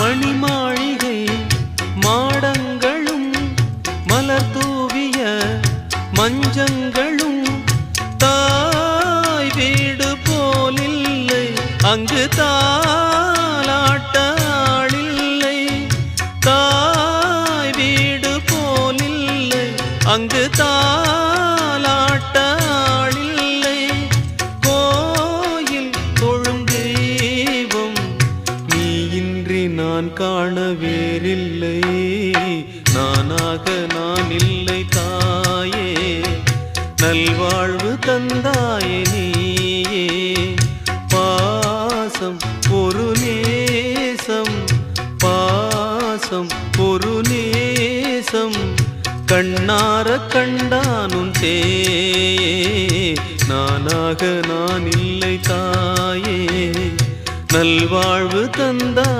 மணிமாளிகை மாடங்களும் மலர் தூவிய மஞ்சங்களும் தாய் வீடு போலில்லை அங்கு தாலாட்ட ஆளில்லை தாய் வீடு போலில்லை அங்கு தாலாட்ட ஆளில்லை கோயில் தொழும் தெய்வம் நீ இன்றி நான் காண வேறில்லை நானாக நான் இல்லை தாயே நல்வாழ்வு தந்தாயே நீயே பாசம் ஒரு நேசம் பாசம் ஒரு நேசம் கண்ணார கண்டானும் சேயே நானாக நான் இல்லை தாயே நல்வாழ்வு தந்தாய்